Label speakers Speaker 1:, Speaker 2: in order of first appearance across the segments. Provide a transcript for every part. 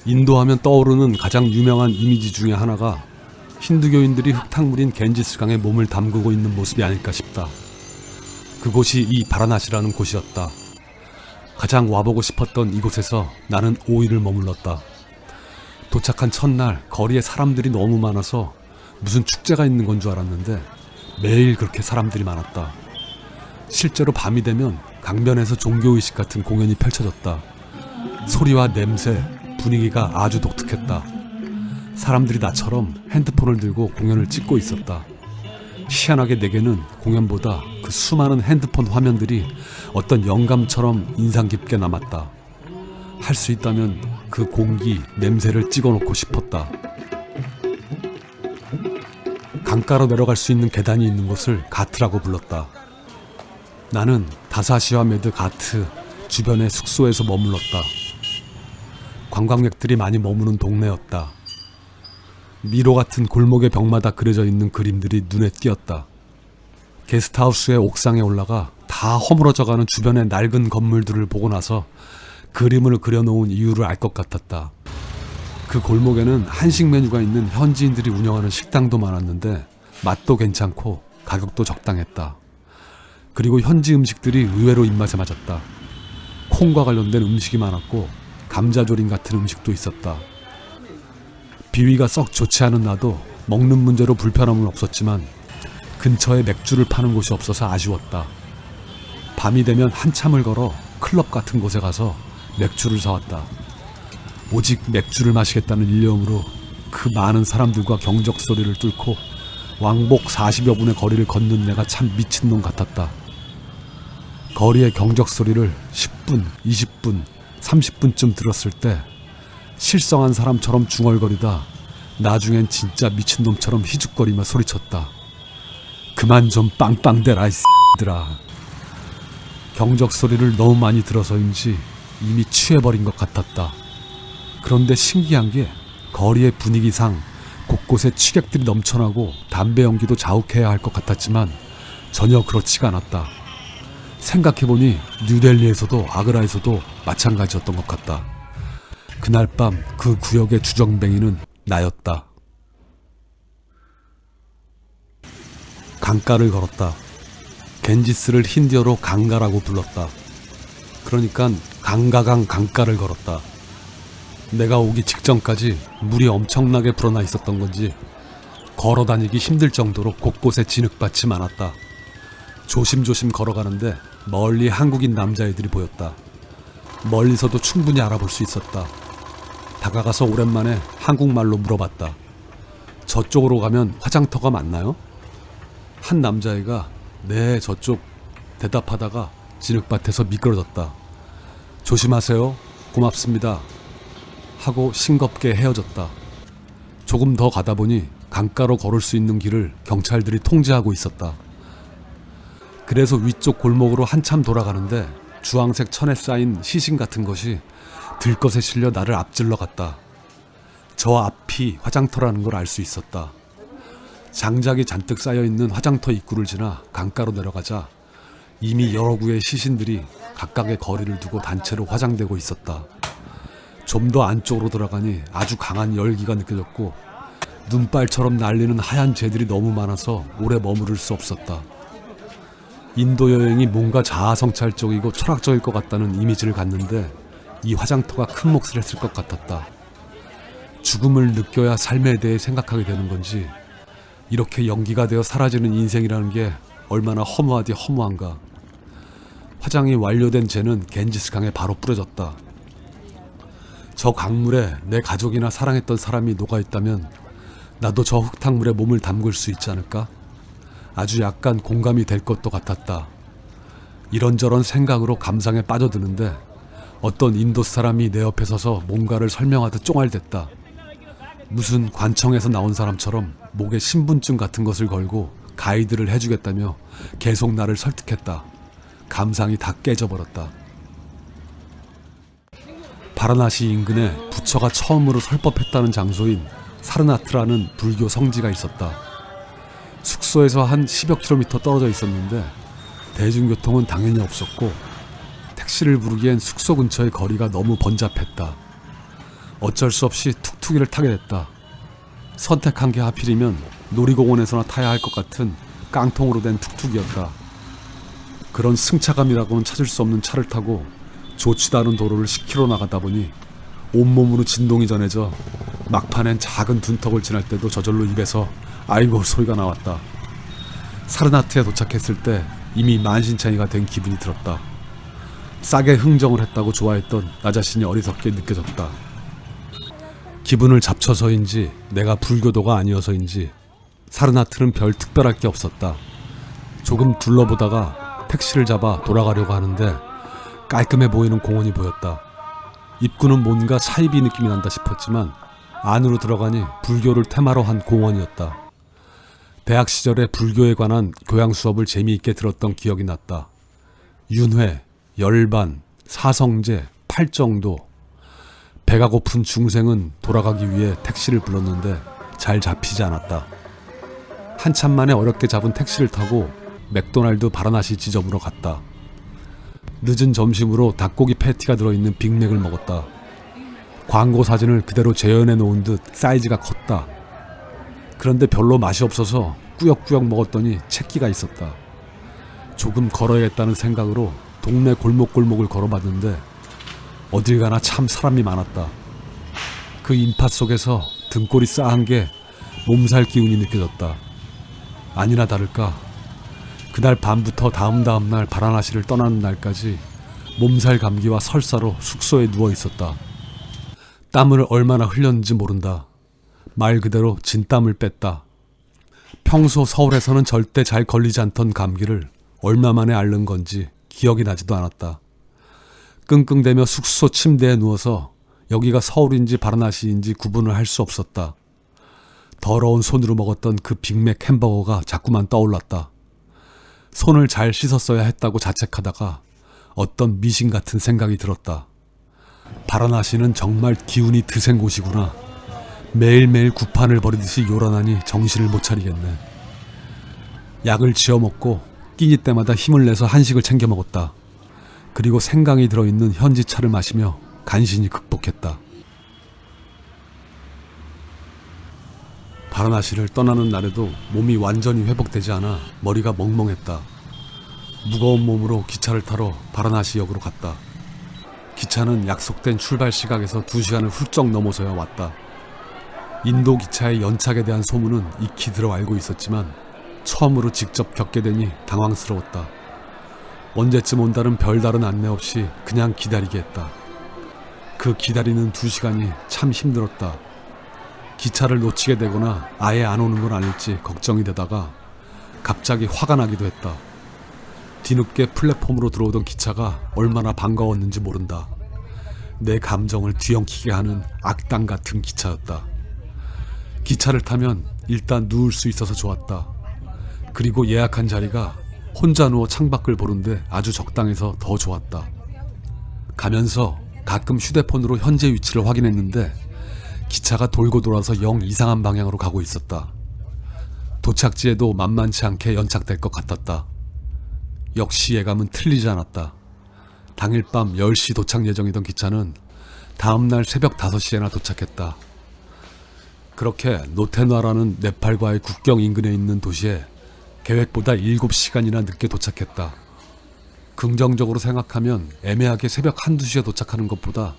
Speaker 1: 인도하면 떠오르는 가장 유명한 이미지 중에 하나가 힌두교인들이 흙탕물인 겐지스강에 몸을 담그고 있는 모습이 아닐까 싶다. 그곳이 이 바라나시라는 곳이었다. 가장 와보고 싶었던 이곳에서 나는 5일을 머물렀다. 도착한 첫날 거리에 사람들이 너무 많아서 무슨 축제가 있는 건 줄 알았는데 매일 그렇게 사람들이 많았다. 실제로 밤이 되면 강변에서 종교의식 같은 공연이 펼쳐졌다. 소리와 냄새, 분위기가 아주 독특했다. 사람들이 나처럼 핸드폰을 들고 공연을 찍고 있었다. 희한하게 내게는 공연보다 그 수많은 핸드폰 화면들이 어떤 영감처럼 인상 깊게 남았다. 할 수 있다면 그 공기, 냄새를 찍어놓고 싶었다. 강가로 내려갈 수 있는 계단이 있는 곳을 가트라고 불렀다. 나는 다사시와메드 가트 주변의 숙소에서 머물렀다. 관광객들이 많이 머무는 동네였다. 미로 같은 골목의 벽마다 그려져 있는 그림들이 눈에 띄었다. 게스트하우스의 옥상에 올라가 다 허물어져가는 주변의 낡은 건물들을 보고 나서 그림을 그려놓은 이유를 알 것 같았다. 그 골목에는 한식 메뉴가 있는 현지인들이 운영하는 식당도 많았는데 맛도 괜찮고 가격도 적당했다. 그리고 현지 음식들이 의외로 입맛에 맞았다. 콩과 관련된 음식이 많았고 감자조림 같은 음식도 있었다. 비위가 썩 좋지 않은 나도 먹는 문제로 불편함은 없었지만 근처에 맥주를 파는 곳이 없어서 아쉬웠다. 밤이 되면 한참을 걸어 클럽 같은 곳에 가서 맥주를 사왔다. 오직 맥주를 마시겠다는 일념으로 그 많은 사람들과 경적 소리를 뚫고 왕복 40여 분의 거리를 걷는 내가 참 미친놈 같았다. 거리의 경적 소리를 10분, 20분, 30분쯤 들었을 때 실성한 사람처럼 중얼거리다 나중엔 진짜 미친놈처럼 희죽거리며 소리쳤다. 그만 좀 빵빵대라 이 X들아. 경적 소리를 너무 많이 들어서인지 이미 취해버린 것 같았다. 그런데 신기한 게 거리의 분위기상 곳곳에 취객들이 넘쳐나고 담배 연기도 자욱해야 할 것 같았지만 전혀 그렇지가 않았다. 생각해보니 뉴델리에서도 아그라에서도 마찬가지였던 것 같다. 그날 밤 그 구역의 주정뱅이는 나였다. 강가를 걸었다. 겐지스를 힌디어로 강가라고 불렀다. 그러니까 강가강 강가를 걸었다. 내가 오기 직전까지 물이 엄청나게 불어나 있었던 건지 걸어다니기 힘들 정도로 곳곳에 진흙밭이 많았다. 조심조심 걸어가는데 멀리 한국인 남자애들이 보였다. 멀리서도 충분히 알아볼 수 있었다. 다가가서 오랜만에 한국말로 물어봤다. 저쪽으로 가면 화장터가 맞나요? 한 남자애가 네 저쪽 대답하다가 진흙밭에서 미끄러졌다. 조심하세요. 고맙습니다. 하고 싱겁게 헤어졌다. 조금 더 가다 보니 강가로 걸을 수 있는 길을 경찰들이 통제하고 있었다. 그래서 위쪽 골목으로 한참 돌아가는데 주황색 천에 쌓인 시신 같은 것이 들것에 실려 나를 앞질러 갔다. 저 앞이 화장터라는 걸 알 수 있었다. 장작이 잔뜩 쌓여있는 화장터 입구를 지나 강가로 내려가자 이미 여러 구의 시신들이 각각의 거리를 두고 단체로 화장되고 있었다. 좀 더 안쪽으로 들어가니 아주 강한 열기가 느껴졌고 눈발처럼 날리는 하얀 재들이 너무 많아서 오래 머무를 수 없었다. 인도 여행이 뭔가 자아성찰적이고 철학적일 것 같다는 이미지를 갖는데 이 화장터가 큰 몫을 했을 것 같았다. 죽음을 느껴야 삶에 대해 생각하게 되는 건지 이렇게 연기가 되어 사라지는 인생이라는 게 얼마나 허무하디 허무한가. 화장이 완료된 재는 겐지스강에 바로 뿌려졌다. 저 강물에 내 가족이나 사랑했던 사람이 녹아있다면 나도 저 흙탕물에 몸을 담글 수 있지 않을까? 아주 약간 공감이 될 것도 같았다. 이런저런 생각으로 감상에 빠져드는데 어떤 인도 사람이 내 옆에 서서 뭔가를 설명하듯 쫑알댔다. 무슨 관청에서 나온 사람처럼 목에 신분증 같은 것을 걸고 가이드를 해주겠다며 계속 나를 설득했다. 감상이 다 깨져버렸다. 바라나시 인근에 부처가 처음으로 설법했다는 장소인 사르나트라는 불교 성지가 있었다. 숙소에서 한 10여 킬로미터 떨어져 있었는데 대중교통은 당연히 없었고 택시를 부르기엔 숙소 근처의 거리가 너무 번잡했다. 어쩔 수 없이 툭툭이를 타게 됐다. 선택한 게 하필이면 놀이공원에서나 타야 할 것 같은 깡통으로 된 툭툭이었다. 그런 승차감이라고는 찾을 수 없는 차를 타고 좋지도 않은 도로를 10km 나가다 보니 온몸으로 진동이 전해져 막판엔 작은 둔턱을 지날 때도 저절로 입에서 아이고 소리가 나왔다. 사르나트에 도착했을 때 이미 만신창이가 된 기분이 들었다. 싸게 흥정을 했다고 좋아했던 나 자신이 어리석게 느껴졌다. 기분을 잡쳐서인지 내가 불교도가 아니어서인지 사르나트는 별 특별할 게 없었다. 조금 둘러보다가 택시를 잡아 돌아가려고 하는데 깔끔해 보이는 공원이 보였다. 입구는 뭔가 사이비 느낌이 난다 싶었지만 안으로 들어가니 불교를 테마로 한 공원이었다. 대학 시절에 불교에 관한 교양 수업을 재미있게 들었던 기억이 났다. 윤회, 열반, 사성제, 팔정도. 배가 고픈 중생은 돌아가기 위해 택시를 불렀는데 잘 잡히지 않았다. 한참 만에 어렵게 잡은 택시를 타고 맥도날드 바라나시 지점으로 갔다. 늦은 점심으로 닭고기 패티가 들어있는 빅맥을 먹었다. 광고 사진을 그대로 재현해 놓은 듯 사이즈가 컸다. 그런데 별로 맛이 없어서 꾸역꾸역 먹었더니 채기가 있었다. 조금 걸어야겠다는 생각으로 동네 골목골목을 걸어봤는데 어딜 가나 참 사람이 많았다. 그 인파 속에서 등골이 싸한 게 몸살 기운이 느껴졌다. 아니나 다를까 그날 밤부터 다음 날 바라나시를 떠나는 날까지 몸살 감기와 설사로 숙소에 누워 있었다. 땀을 얼마나 흘렸는지 모른다. 말 그대로 진땀을 뺐다. 평소 서울에서는 절대 잘 걸리지 않던 감기를 얼마 만에 앓는 건지 기억이 나지도 않았다. 끙끙대며 숙소 침대에 누워서 여기가 서울인지 바라나시인지 구분을 할 수 없었다. 더러운 손으로 먹었던 그 빅맥 햄버거가 자꾸만 떠올랐다. 손을 잘 씻었어야 했다고 자책하다가 어떤 미신 같은 생각이 들었다. 바라나시는 정말 기운이 드센 곳이구나. 매일매일 구판을 벌이듯이 요란하니 정신을 못 차리겠네. 약을 지어 먹고 끼니 때마다 힘을 내서 한식을 챙겨 먹었다. 그리고 생강이 들어있는 현지차를 마시며 간신히 극복했다. 바라나시를 떠나는 날에도 몸이 완전히 회복되지 않아 머리가 멍멍했다. 무거운 몸으로 기차를 타러 바라나시역으로 갔다. 기차는 약속된 출발 시각에서 2시간을 훌쩍 넘어서야 왔다. 인도 기차의 연착에 대한 소문은 익히 들어 알고 있었지만 처음으로 직접 겪게 되니 당황스러웠다. 언제쯤 온다는 별다른 안내 없이 그냥 기다리게 했다. 그 기다리는 2시간이 참 힘들었다. 기차를 놓치게 되거나 아예 안 오는 건 아닐지 걱정이 되다가 갑자기 화가 나기도 했다. 뒤늦게 플랫폼으로 들어오던 기차가 얼마나 반가웠는지 모른다. 내 감정을 뒤엉키게 하는 악당 같은 기차였다. 기차를 타면 일단 누울 수 있어서 좋았다. 그리고 예약한 자리가 혼자 누워 창밖을 보는데 아주 적당해서 더 좋았다. 가면서 가끔 휴대폰으로 현재 위치를 확인했는데 기차가 돌고 돌아서 영 이상한 방향으로 가고 있었다. 도착지에도 만만치 않게 연착될 것 같았다. 역시 예감은 틀리지 않았다. 당일 밤 10시 도착 예정이던 기차는 다음날 새벽 5시에나 도착했다. 그렇게 노테누아라는 네팔과의 국경 인근에 있는 도시에 계획보다 7시간이나 늦게 도착했다. 긍정적으로 생각하면 애매하게 새벽 1~2시에 도착하는 것보다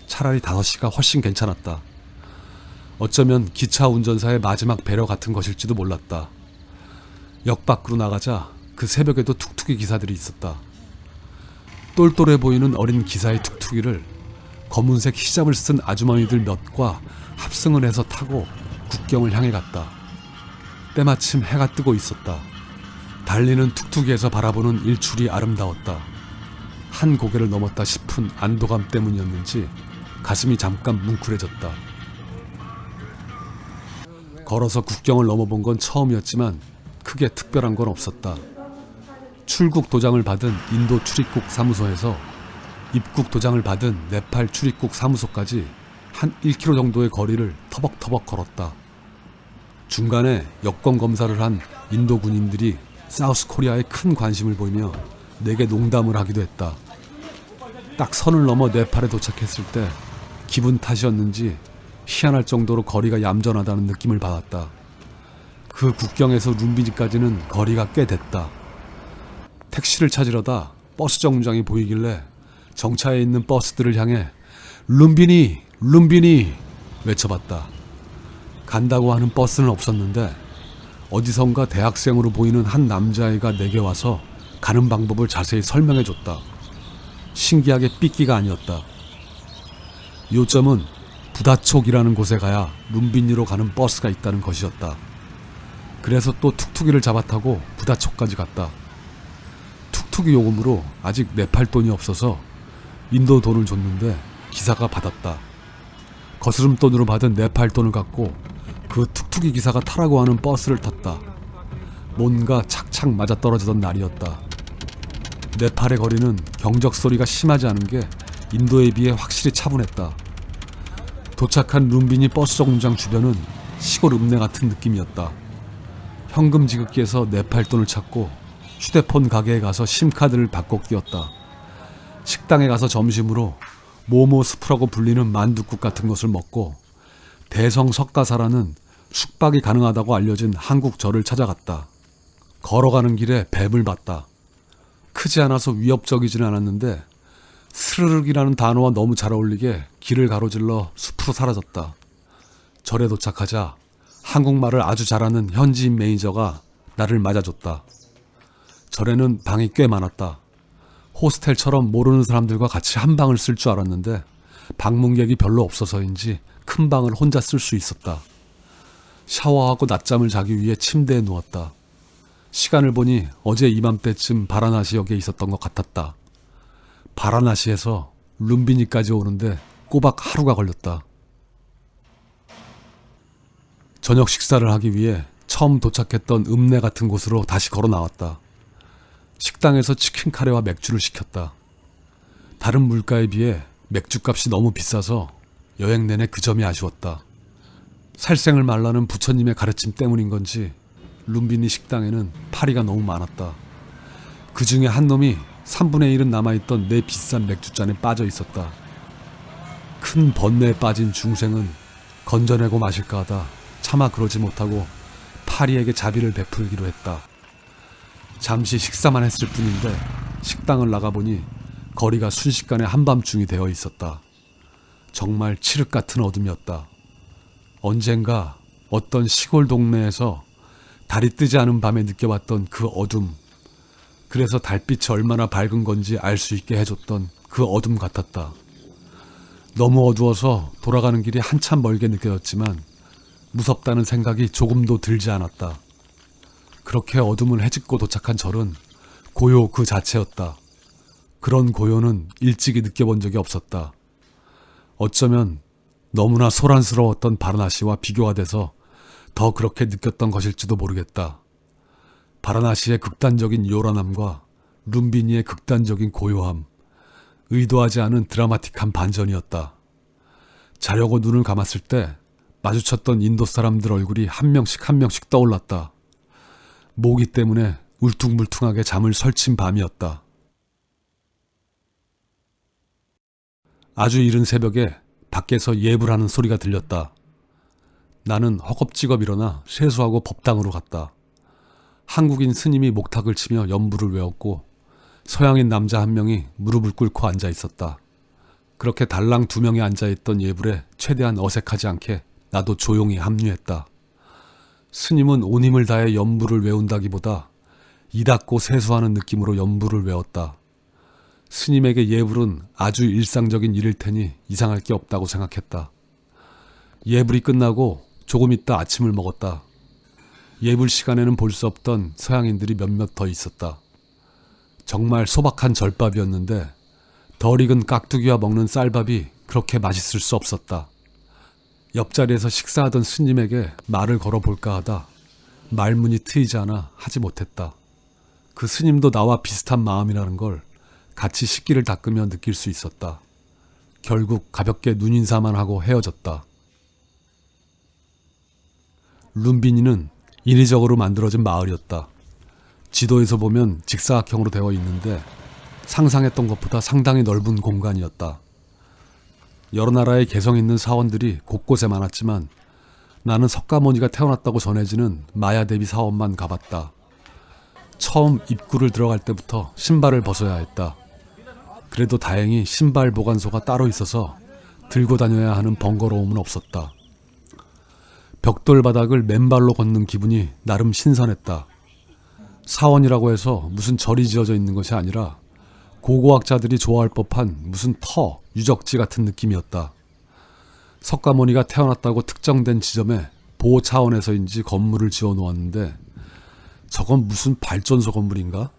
Speaker 1: 차라리 5시가 훨씬 괜찮았다. 어쩌면 기차 운전사의 마지막 배려 같은 것일지도 몰랐다. 역 밖으로 나가자 그 새벽에도 툭툭이 기사들이 있었다. 똘똘해 보이는 어린 기사의 툭툭이를 검은색 히잡을 쓴 아주머니들 몇과 합승을 해서 타고 국경을 향해 갔다. 때마침 해가 뜨고 있었다. 달리는 툭툭이에서 바라보는 일출이 아름다웠다. 한 고개를 넘었다 싶은 안도감 때문이었는지 가슴이 잠깐 뭉클해졌다. 걸어서 국경을 넘어본 건 처음이었지만 크게 특별한 건 없었다. 출국 도장을 받은 인도 출입국 사무소에서 입국 도장을 받은 네팔 출입국 사무소까지 한 1km 정도의 거리를 터벅터벅 걸었다. 중간에 여권 검사를 한 인도 군인들이 사우스 코리아에 큰 관심을 보이며 내게 농담을 하기도 했다. 딱 선을 넘어 네팔에 도착했을 때 기분 탓이었는지 희한할 정도로 거리가 얌전하다는 느낌을 받았다. 그 국경에서 룸비니까지는 거리가 꽤 됐다. 택시를 찾으려다 버스 정류장이 보이길래 정차해 있는 버스들을 향해 룸비니! 룸비니! 외쳐봤다. 간다고 하는 버스는 없었는데 어디선가 대학생으로 보이는 한 남자아이가 내게 와서 가는 방법을 자세히 설명해줬다. 신기하게 삐끼가 아니었다. 요점은 부다촉이라는 곳에 가야 룸비니로 가는 버스가 있다는 것이었다. 그래서 또 툭툭이를 잡아타고 부다촉까지 갔다. 툭툭이 요금으로 아직 네팔 돈이 없어서 인도 돈을 줬는데 기사가 받았다. 거스름 돈으로 받은 네팔 돈을 갖고 그 툭툭이 기사가 타라고 하는 버스를 탔다. 뭔가 착착 맞아떨어지던 날이었다. 네팔의 거리는 경적 소리가 심하지 않은 게 인도에 비해 확실히 차분했다. 도착한 룸비니 버스 정류장 주변은 시골 읍내 같은 느낌이었다. 현금 지급기에서 네팔 돈을 찾고 휴대폰 가게에 가서 심카드를 바꿔 끼웠다. 식당에 가서 점심으로 모모 스프라고 불리는 만둣국 같은 것을 먹고 대성 석가사라는 숙박이 가능하다고 알려진 한국 절을 찾아갔다. 걸어가는 길에 뱀을 봤다. 크지 않아서 위협적이지는 않았는데 스르륵이라는 단어와 너무 잘 어울리게 길을 가로질러 숲으로 사라졌다. 절에 도착하자 한국말을 아주 잘하는 현지인 매니저가 나를 맞아줬다. 절에는 방이 꽤 많았다. 호스텔처럼 모르는 사람들과 같이 한 방을 쓸 줄 알았는데 방문객이 별로 없어서인지 큰 방을 혼자 쓸 수 있었다. 샤워하고 낮잠을 자기 위해 침대에 누웠다. 시간을 보니 어제 이맘때쯤 바라나시역에 있었던 것 같았다. 바라나시에서 룸비니까지 오는데 꼬박 하루가 걸렸다. 저녁 식사를 하기 위해 처음 도착했던 읍내 같은 곳으로 다시 걸어 나왔다. 식당에서 치킨 카레와 맥주를 시켰다. 다른 물가에 비해 맥주값이 너무 비싸서 여행 내내 그 점이 아쉬웠다. 살생을 말라는 부처님의 가르침 때문인 건지 룸비니 식당에는 파리가 너무 많았다. 그 중에 한 놈이 3분의 1은 남아있던 내 비싼 맥주잔에 빠져 있었다. 큰 번뇌에 빠진 중생은 건져내고 마실까 하다 차마 그러지 못하고 파리에게 자비를 베풀기로 했다. 잠시 식사만 했을 뿐인데 식당을 나가보니 거리가 순식간에 한밤중이 되어 있었다. 정말 칠흑 같은 어둠이었다. 언젠가 어떤 시골 동네에서 달이 뜨지 않은 밤에 느껴봤던 그 어둠, 그래서 달빛이 얼마나 밝은 건지 알 수 있게 해줬던 그 어둠 같았다. 너무 어두워서 돌아가는 길이 한참 멀게 느껴졌지만 무섭다는 생각이 조금도 들지 않았다. 그렇게 어둠을 헤집고 도착한 절은 고요 그 자체였다. 그런 고요는 일찍이 느껴본 적이 없었다. 어쩌면 너무나 소란스러웠던 바라나시와 비교가 돼서 더 그렇게 느꼈던 것일지도 모르겠다. 바라나시의 극단적인 요란함과 룸비니의 극단적인 고요함, 의도하지 않은 드라마틱한 반전이었다. 자려고 눈을 감았을 때 마주쳤던 인도 사람들 얼굴이 한 명씩 떠올랐다. 모기 때문에 울퉁불퉁하게 잠을 설친 밤이었다. 아주 이른 새벽에 밖에서 예불 하는 소리가 들렸다. 나는 허겁지겁 일어나 세수하고 법당으로 갔다. 한국인 스님이 목탁을 치며 연부를 외웠고 서양인 남자 한 명이 무릎을 꿇고 앉아 있었다. 그렇게 달랑 2명이 앉아있던 예불에 최대한 어색하지 않게 나도 조용히 합류했다. 스님은 온 힘을 다해 연부를 외운다기보다 이 닫고 세수하는 느낌으로 연부를 외웠다. 스님에게 예불은 아주 일상적인 일일 테니 이상할 게 없다고 생각했다. 예불이 끝나고 조금 있다 아침을 먹었다. 예불 시간에는 볼 수 없던 서양인들이 몇몇 더 있었다. 정말 소박한 절밥이었는데 덜 익은 깍두기와 먹는 쌀밥이 그렇게 맛있을 수 없었다. 옆자리에서 식사하던 스님에게 말을 걸어볼까 하다 말문이 트이지 않아 하지 못했다. 그 스님도 나와 비슷한 마음이라는 걸 같이 식기를 닦으며 느낄 수 있었다. 결국 가볍게 눈인사만 하고 헤어졌다. 룸비니는 인위적으로 만들어진 마을이었다. 지도에서 보면 직사각형으로 되어 있는데 상상했던 것보다 상당히 넓은 공간이었다. 여러 나라의 개성 있는 사원들이 곳곳에 많았지만 나는 석가모니가 태어났다고 전해지는 마야대비 사원만 가봤다. 처음 입구를 들어갈 때부터 신발을 벗어야 했다. 그래도 다행히 신발 보관소가 따로 있어서 들고 다녀야 하는 번거로움은 없었다. 벽돌 바닥을 맨발로 걷는 기분이 나름 신선했다. 사원이라고 해서 무슨 절이 지어져 있는 것이 아니라 고고학자들이 좋아할 법한 무슨 터, 유적지 같은 느낌이었다. 석가모니가 태어났다고 특정된 지점에 보호 차원에서인지 건물을 지어 놓았는데 저건 무슨 발전소 건물인가?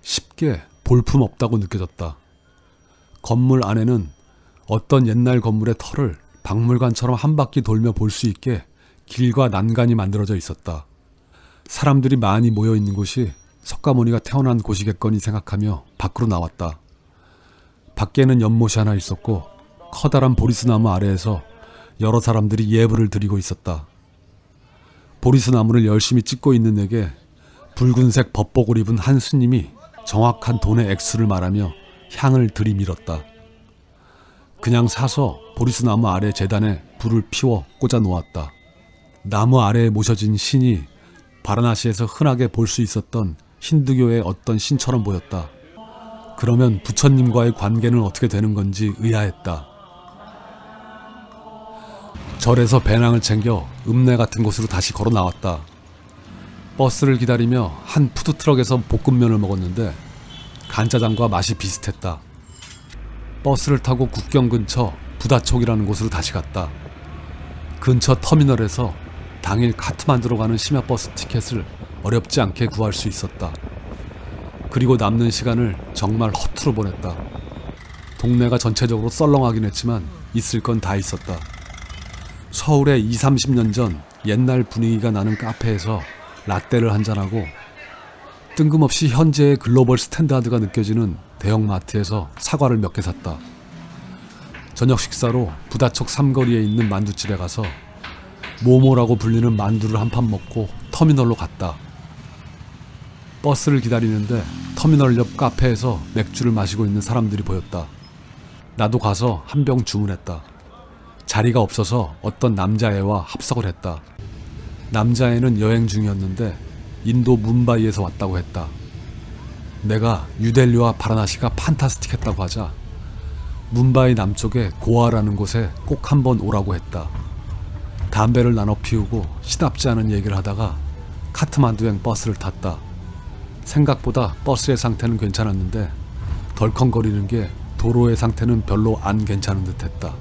Speaker 1: 쉽게 볼품없다고 느껴졌다. 건물 안에는 어떤 옛날 건물의 터를 박물관처럼 한 바퀴 돌며 볼 수 있게 길과 난간이 만들어져 있었다. 사람들이 많이 모여 있는 곳이 석가모니가 태어난 곳이겠거니 생각하며 밖으로 나왔다. 밖에는 연못이 하나 있었고 커다란 보리스나무 아래에서 여러 사람들이 예불을 드리고 있었다. 보리스나무를 열심히 찍고 있는 내게 붉은색 법복을 입은 한 스님이 정확한 돈의 액수를 말하며 향을 들이밀었다. 그냥 사서 보리스나무 아래 재단에 불을 피워 꽂아 놓았다. 나무 아래에 모셔진 신이 바라나시에서 흔하게 볼 수 있었던 힌두교의 어떤 신처럼 보였다. 그러면 부처님과의 관계는 어떻게 되는 건지 의아했다. 절에서 배낭을 챙겨 읍내 같은 곳으로 다시 걸어 나왔다. 버스를 기다리며 한 푸드트럭에서 볶음면을 먹었는데 간짜장과 맛이 비슷했다. 버스를 타고 국경 근처 부다촉이라는 곳으로 다시 갔다. 근처 터미널에서 당일 카트만두로 가는 심야버스 티켓을 어렵지 않게 구할 수 있었다. 그리고 남는 시간을 정말 허투루 보냈다. 동네가 전체적으로 썰렁하긴 했지만 있을 건 다 있었다. 서울에 20-30년 전 옛날 분위기가 나는 카페에서 라떼를 한잔하고 뜬금없이 현재의 글로벌 스탠다드가 느껴지는 대형마트에서 사과를 몇 개 샀다. 저녁 식사로 부다촉 삼거리에 있는 만두집에 가서 모모라고 불리는 만두를 한 판 먹고 터미널로 갔다. 버스를 기다리는데 터미널 옆 카페에서 맥주를 마시고 있는 사람들이 보였다. 나도 가서 한 병 주문했다. 자리가 없어서 어떤 남자애와 합석을 했다. 남자애는 여행 중이었는데 인도 뭄바이에서 왔다고 했다. 내가 뉴델리와 바라나시가 판타스틱했다고 하자 뭄바이 남쪽의 고아라는 곳에 꼭 한번 오라고 했다. 담배를 나눠 피우고 시답지 않은 얘기를 하다가 카트만두행 버스를 탔다. 생각보다 버스의 상태는 괜찮았는데 덜컹거리는 게 도로의 상태는 별로 안 괜찮은 듯 했다.